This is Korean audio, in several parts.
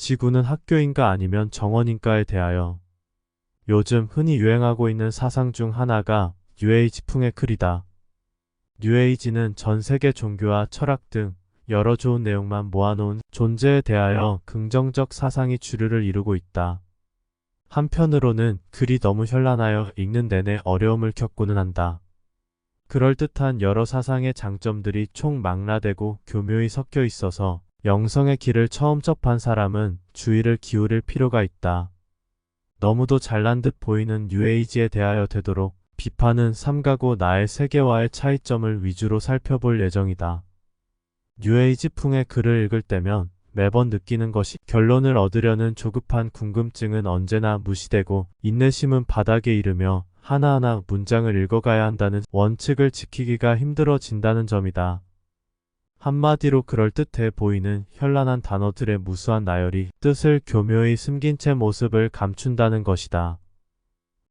지구는 학교인가 아니면 정원인가에 대하여 요즘 흔히 유행하고 있는 사상 중 하나가 뉴에이지풍의 글이다. 뉴에이지는 전 세계 종교와 철학 등 여러 좋은 내용만 모아놓은 존재에 대하여 긍정적 사상이 주류를 이루고 있다. 한편으로는 글이 너무 현란하여 읽는 내내 어려움을 겪고는 한다. 그럴듯한 여러 사상의 장점들이 총망라되고 교묘히 섞여 있어서 영성의 길을 처음 접한 사람은 주의를 기울일 필요가 있다. 너무도 잘난 듯 보이는 뉴에이지에 대하여 되도록 비판은 삼가고 나의 세계와의 차이점을 위주로 살펴볼 예정이다. 뉴에이지풍의 글을 읽을 때면 매번 느끼는 것이 결론을 얻으려는 조급한 궁금증은 언제나 무시되고 인내심은 바닥에 이르며 하나하나 문장을 읽어가야 한다는 원칙을 지키기가 힘들어진다는 점이다. 한마디로 그럴듯해 보이는 현란한 단어들의 무수한 나열이 뜻을 교묘히 숨긴 채 모습을 감춘다는 것이다.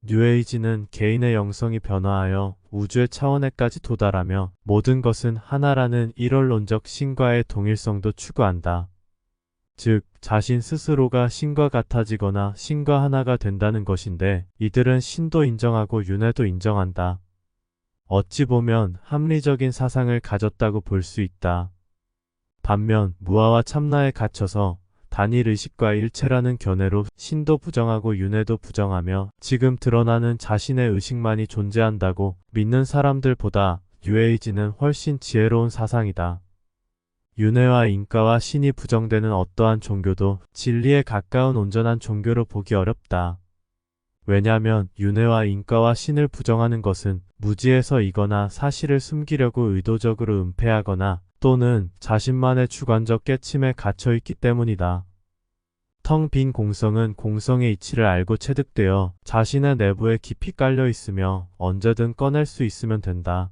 뉴에이지는 개인의 영성이 변화하여 우주의 차원에까지 도달하며 모든 것은 하나라는 일원론적 신과의 동일성도 추구한다. 즉, 자신 스스로가 신과 같아지거나 신과 하나가 된다는 것인데 이들은 신도 인정하고 윤회도 인정한다. 어찌 보면 합리적인 사상을 가졌다고 볼 수 있다. 반면 무아와 참나에 갇혀서 단일 의식과 일체라는 견해로 신도 부정하고 윤회도 부정하며 지금 드러나는 자신의 의식만이 존재한다고 믿는 사람들보다 뉴에이지는 훨씬 지혜로운 사상이다. 윤회와 인과와 신이 부정되는 어떠한 종교도 진리에 가까운 온전한 종교로 보기 어렵다. 왜냐하면 윤회와 인과와 신을 부정하는 것은 무지해서이거나 사실을 숨기려고 의도적으로 은폐하거나 또는 자신만의 주관적 깨침에 갇혀있기 때문이다. 텅 빈 공성은 공성의 이치를 알고 체득되어 자신의 내부에 깊이 깔려 있으며 언제든 꺼낼 수 있으면 된다.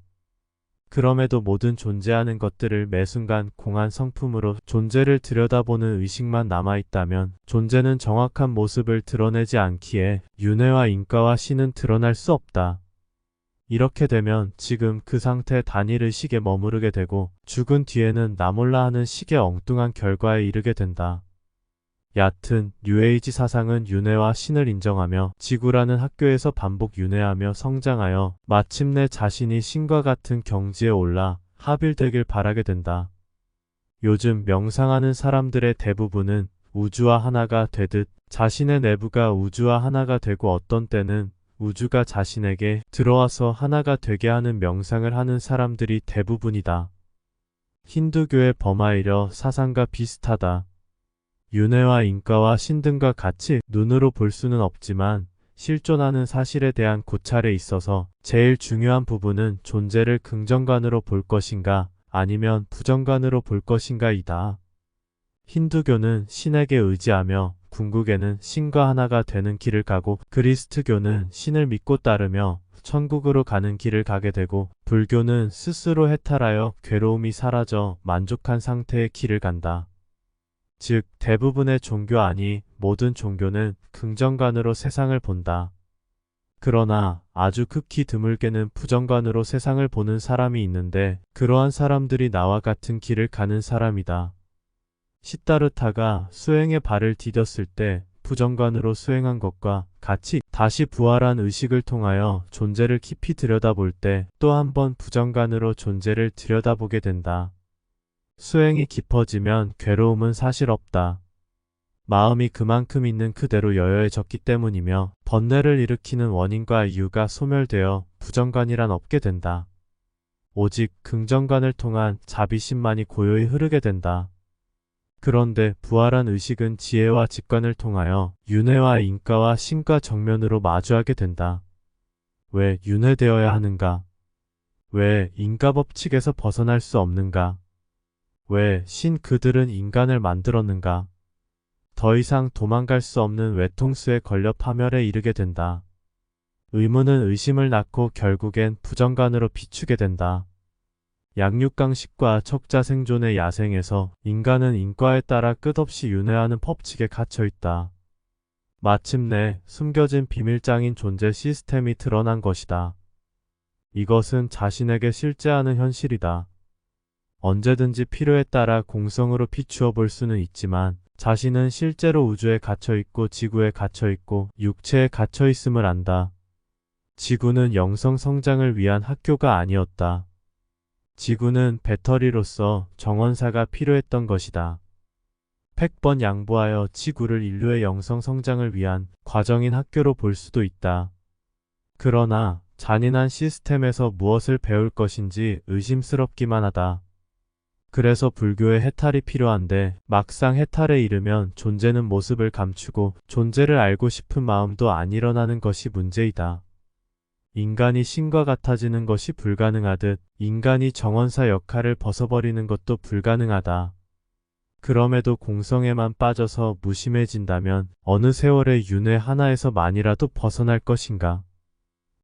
그럼에도 모든 존재하는 것들을 매 순간 공한 성품으로 존재를 들여다보는 의식만 남아있다면 존재는 정확한 모습을 드러내지 않기에 윤회와 인과와 신은 드러날 수 없다. 이렇게 되면 지금 그 상태 단일 의식에 머무르게 되고 죽은 뒤에는 나 몰라 하는 식의 엉뚱한 결과에 이르게 된다. 얕은 뉴에이지 사상은 윤회와 신을 인정하며 지구라는 학교에서 반복 윤회하며 성장하여 마침내 자신이 신과 같은 경지에 올라 하빌되길 바라게 된다. 요즘 명상하는 사람들의 대부분은 우주와 하나가 되듯 자신의 내부가 우주와 하나가 되고 어떤 때는 우주가 자신에게 들어와서 하나가 되게 하는 명상을 하는 사람들이 대부분이다. 힌두교의 버마이려 사상과 비슷하다. 윤회와 인과와 신 등과 같이 눈으로 볼 수는 없지만 실존하는 사실에 대한 고찰에 있어서 제일 중요한 부분은 존재를 긍정관으로 볼 것인가 아니면 부정관으로 볼 것인가이다. 힌두교는 신에게 의지하며 궁극에는 신과 하나가 되는 길을 가고 그리스트교는 신을 믿고 따르며 천국으로 가는 길을 가게 되고 불교는 스스로 해탈하여 괴로움이 사라져 만족한 상태의 길을 간다. 즉 대부분의 종교 아니 모든 종교는 긍정관으로 세상을 본다. 그러나 아주 극히 드물게는 부정관으로 세상을 보는 사람이 있는데 그러한 사람들이 나와 같은 길을 가는 사람이다. 시다르타가 수행의 발을 디뎠을 때 부정관으로 수행한 것과 같이 다시 부활한 의식을 통하여 존재를 깊이 들여다볼 때 또 한 번 부정관으로 존재를 들여다보게 된다. 수행이 깊어지면 괴로움은 사실 없다. 마음이 그만큼 있는 그대로 여여해졌기 때문이며 번뇌를 일으키는 원인과 이유가 소멸되어 부정관이란 없게 된다. 오직 긍정관을 통한 자비심만이 고요히 흐르게 된다. 그런데 부활한 의식은 지혜와 직관을 통하여 윤회와 인과와 신과 정면으로 마주하게 된다. 왜 윤회되어야 하는가? 왜 인과 법칙에서 벗어날 수 없는가? 왜 신 그들은 인간을 만들었는가? 더 이상 도망갈 수 없는 외통수에 걸려 파멸에 이르게 된다. 의문은 의심을 낳고 결국엔 부정관으로 비추게 된다. 양육강식과 척자생존의 야생에서 인간은 인과에 따라 끝없이 윤회하는 법칙에 갇혀있다. 마침내 숨겨진 비밀장인 존재 시스템이 드러난 것이다. 이것은 자신에게 실제하는 현실이다. 언제든지 필요에 따라 공성으로 비추어 볼 수는 있지만 자신은 실제로 우주에 갇혀 있고 지구에 갇혀 있고 육체에 갇혀 있음을 안다. 지구는 영성 성장을 위한 학교가 아니었다. 지구는 배터리로서 정원사가 필요했던 것이다. 100번 양보하여 지구를 인류의 영성 성장을 위한 과정인 학교로 볼 수도 있다. 그러나 잔인한 시스템에서 무엇을 배울 것인지 의심스럽기만 하다. 그래서 불교의 해탈이 필요한데 막상 해탈에 이르면 존재는 모습을 감추고 존재를 알고 싶은 마음도 안 일어나는 것이 문제이다. 인간이 신과 같아지는 것이 불가능하듯 인간이 정원사 역할을 벗어버리는 것도 불가능하다. 그럼에도 공성에만 빠져서 무심해진다면 어느 세월의 윤회 하나에서만이라도 벗어날 것인가?